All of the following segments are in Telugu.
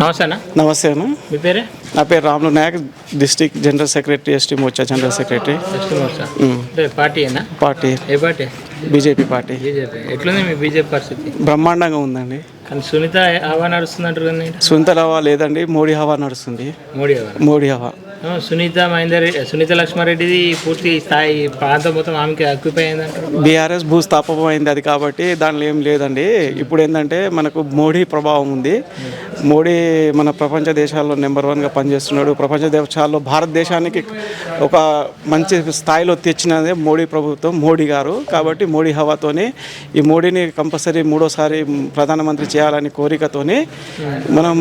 నమస్తే అన్న. నమస్తే అన్న. మీ పేరే? నా పేరు Ramulu Nayak, district general secretary, ST Morcha general secretary. అంటే పార్టీ అయినా? పార్టీ ఏ పార్టీ? BJP party. బీజేపీ. ఎట్లుంది మీ బీజేపీ పరిస్థితి? బ్రహ్మాండంగా ఉందండి. కానీ సునీత హవా నడుస్తుంది అంటారు కదా. సునీత హవా లేదండి, మోడీ హవా నడుస్తుంది. మోడీ హవా. సునీత లక్ష్మారెడ్డిది పూర్తి స్థాయి ప్రాంతం మొత్తం ఆమెకి ఆక్యుపై అయిందంటారు. బీఆర్ఎస్ భూస్థాపకం అయింది అది, కాబట్టి దానిలో ఏం లేదండి. ఇప్పుడు ఏంటంటే మనకు మోడీ ప్రభావం ఉంది. మోడీ మన ప్రపంచ దేశాల్లో నెంబర్ 1గా పనిచేస్తున్నాడు. ప్రపంచ దేశాల్లో భారతదేశానికి ఒక మంచి స్థాయిలో తెచ్చినదే మోడీ ప్రభుత్వం, మోడీ గారు. కాబట్టి మోడీ హవాతోని ఈ మోడీని కంపల్సరీ మూడోసారి ప్రధానమంత్రి చేయాలని కోరికతోని మనం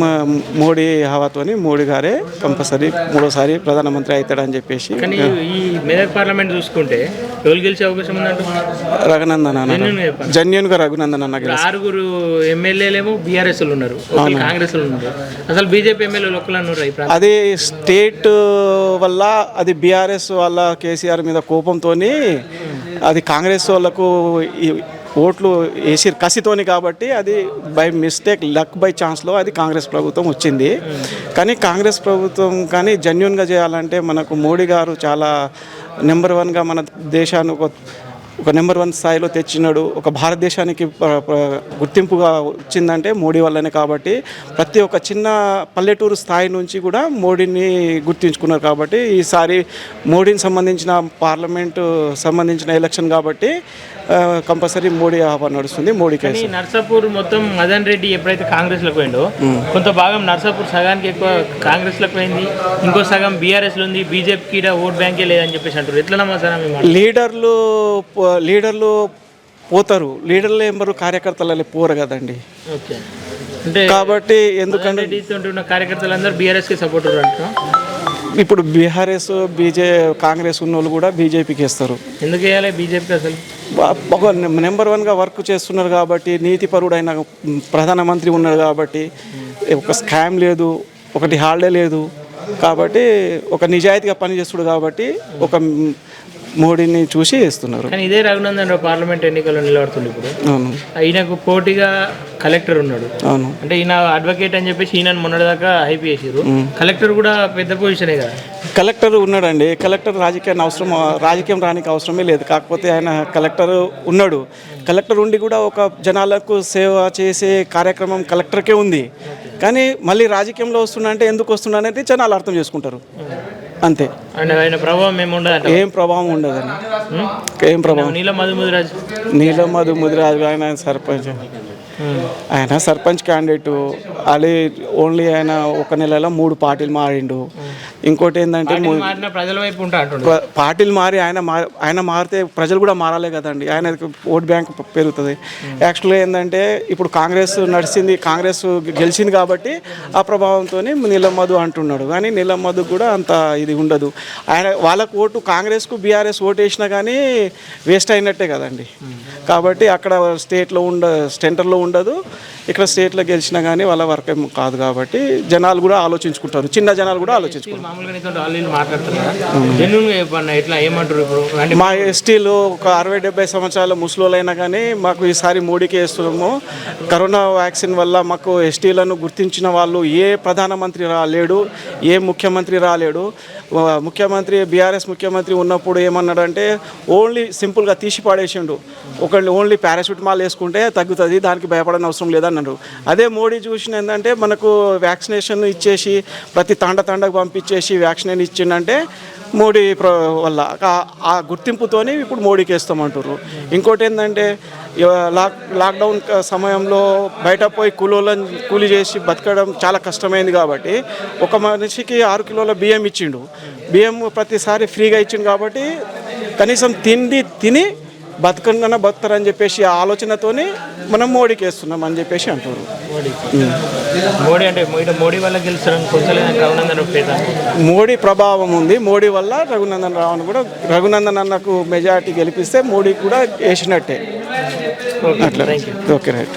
మోడీ హవాతోని మోడీ గారే కంపల్సరీ మూడోసారి ప్రధానమంత్రి అవుతాడని చెప్పేసి. కానీ ఈ మెదక్ పార్లమెంట్ చూసుకుంటే ఎవరు గెలిచే అవకాశం ఉందంటే రఘునందన్ అన్న, జెన్యూన్గా రఘునందన్ అన్న. 6 ఎమ్మెల్యేలేమో బీఆర్ఎస్ ఉన్నారు, కాంగ్రెస్ ఉన్నారు. అసలు బీజేపీ ఎమ్మెల్యేలు ఒక్కరు. అది స్టేట్ వల్ల, అది బీఆర్ఎస్ వాళ్ళ కేసీఆర్ మీద కోపంతో అది కాంగ్రెస్ వాళ్ళకు ఓట్లు వేసి కసితోని, కాబట్టి అది బై మిస్టేక్, లక్ బై ఛాన్స్లో అది కాంగ్రెస్ ప్రభుత్వం వచ్చింది. కానీ కాంగ్రెస్ ప్రభుత్వం కానీ జెన్యూన్గా చేయాలంటే మనకు మోడీ గారు చాలా నెంబర్ 1గా మన దేశాన్ని ఒక నెంబర్ 1 స్థాయిలో తెచ్చినాడు. ఒక భారతదేశానికి గుర్తింపుగా వచ్చిందంటే మోడీ వల్లనే. కాబట్టి ప్రతి ఒక్క చిన్న పల్లెటూరు స్థాయి నుంచి కూడా మోడీని గుర్తించుకున్నారు. కాబట్టి ఈసారి మోడీని సంబంధించిన పార్లమెంటు సంబంధించిన ఎలక్షన్ కాబట్టి కంపల్సరీ మోడీ హవా నడుస్తుంది. మోడీ కేసు. నర్సాపూర్ మొత్తం మదన్ రెడ్డి ఎప్పుడైతే కాంగ్రెస్లోకి పోయిండో కొంత భాగం నర్సాపూర్ సగానికి ఎక్కువ కాంగ్రెస్లోకి పోయింది, ఇంకో సగం బీఆర్ఎస్లో ఉంది. బీజేపీకి ఓట్ బ్యాంకే లేదని చెప్పేసి అంటారు. ఎట్లా నమ్మారు? లీడర్లు పోతారు, లీడర్లు ఎవరు కార్యకర్తలు పోరు కదండి. ఓకే. అంటే కాబట్టి ఎందుకంటే కార్యకర్తలు అందరూ బీఆర్ఎస్కి సపోర్ట్ అంటారు. ఇప్పుడు బీఆర్ఎస్ కాంగ్రెస్ ఉన్న వాళ్ళు కూడా బీజేపీకి ఇస్తారు. ఎందుకు వేయాలి బీజేపీకి? అసలు ఒక నెంబర్ 1గా వర్క్ చేస్తున్నారు కాబట్టి, నీతిపరుడైన ప్రధానమంత్రి ఉన్నారు కాబట్టి, ఒక స్కామ్ లేదు, ఒకటి హాలిడే లేదు, కాబట్టి ఒక నిజాయితీగా పనిచేస్తుడు కాబట్టి ఒక మోడీని చూసి వేస్తున్నారు. కానీ ఇదే రఘునందన్ పార్లమెంట్ ఎన్నికల్లో నిలబడుతుంది ఇప్పుడు. అవును. ఈయనకు పోటీగా కలెక్టర్ ఉన్నాడు. అవును. అంటే ఈయన అడ్వకేట్ అని చెప్పేసి ఈయన మొన్నటిదాకా హైప్ చేసారు. కలెక్టర్ కూడా పెద్ద పొజిషనే కదా. కలెక్టర్ ఉన్నాడండి. కలెక్టర్ రాజకీయం రానికి అవసరమే లేదు. కాకపోతే ఆయన కలెక్టర్ ఉన్నాడు. కలెక్టర్ ఉండి కూడా ఒక జనాలకు సేవ చేసే కార్యక్రమం కలెక్టర్కే ఉంది. కానీ మళ్ళీ రాజకీయంలో వస్తున్నా అంటే ఎందుకు వస్తున్నా అనేది జనాలు అర్థం చేసుకుంటారు, అంతే. ఆయన ప్రభావం ఏం ప్రభావం ఉండదండి. ఏం ప్రభావం? నీలం మధు ముదిరాజు ఆయన సర్పంచ్ క్యాండిడేట్. అది ఓన్లీ ఆయన ఒక నెలలో 3 పార్టీలు మారిండు. ఇంకోటి ఏంటంటే పార్టీలు మారి ఆయన మారితే ప్రజలు కూడా మారాలే కదండి. ఆయన ఓట్ బ్యాంక్ పెరుగుతుంది. యాక్చువల్గా ఏంటంటే ఇప్పుడు కాంగ్రెస్ నడిచింది, కాంగ్రెస్ గెలిచింది కాబట్టి ఆ ప్రభావంతో నీలం మధు అంటున్నాడు. కానీ నీలం మధు కూడా అంత ఇది ఉండదు. వాళ్ళకు ఓటు కాంగ్రెస్కు బీఆర్ఎస్ ఓటు వేసినా కానీ వేస్ట్ అయినట్టే కదండి. కాబట్టి అక్కడ సెంటర్లో ఉండదు, ఇక్కడ స్టేట్లో గెలిచినా కానీ వాళ్ళ వర్క్ ఏం కాదు. కాబట్టి జనాలు కూడా ఆలోచించుకుంటారు, చిన్న జనాలు కూడా ఆలోచించుకుంటారు. మా ఎస్టీలు ఒక 60-70 సంవత్సరాల ముసలోళ్ళైనా కానీ మాకు ఈసారి మోడీకి వేస్తున్నాము. కరోనా వ్యాక్సిన్ వల్ల మాకు ఎస్టీలను గుర్తించిన వాళ్ళు ఏ ప్రధానమంత్రి రాలేడు, ఏ ముఖ్యమంత్రి రాలేడు. ముఖ్యమంత్రి బీఆర్ఎస్ ముఖ్యమంత్రి ఉన్నప్పుడు ఏమన్నాడంటే ఓన్లీ సింపుల్గా తీసి పాడేసిండు. ఒకళ్ళు ఓన్లీ పారాషూటమాల్ వేసుకుంటే తగ్గుతుంది, దానికి భయపడని అవసరం లేదన్నాడు. అదే మోడీ చూసిన ఏంటంటే మనకు వ్యాక్సినేషన్ ఇచ్చేసి ప్రతి తండకు పంపించేసి వ్యాక్సినేషన్ ఇచ్చిండంటే మోడీ వల్ల ఆ గుర్తింపుతోనే ఇప్పుడు మోడీకి వేస్తామంటారు. ఇంకోటి ఏంటంటే లాక్డౌన్ సమయంలో బయట పోయి కూలీ చేసి బతకడం చాలా కష్టమైంది. కాబట్టి ఒక మనిషికి 6 కిలోల బియ్యం ఇచ్చిండు. బియ్యం ప్రతిసారి ఫ్రీగా ఇచ్చిండు. కాబట్టి కనీసం తిని బతుకుతారని చెప్పేసి ఆ ఆలోచనతోనే మనం మోడీకి వేస్తున్నాం అని చెప్పేసి అంటారు. మోడీ ప్రభావం ఉంది. మోడీ వల్ల రఘునందన్ అన్నకు మెజారిటీ గెలిపిస్తే మోడీ కూడా వేసినట్టే. అట్లా. Okay, right.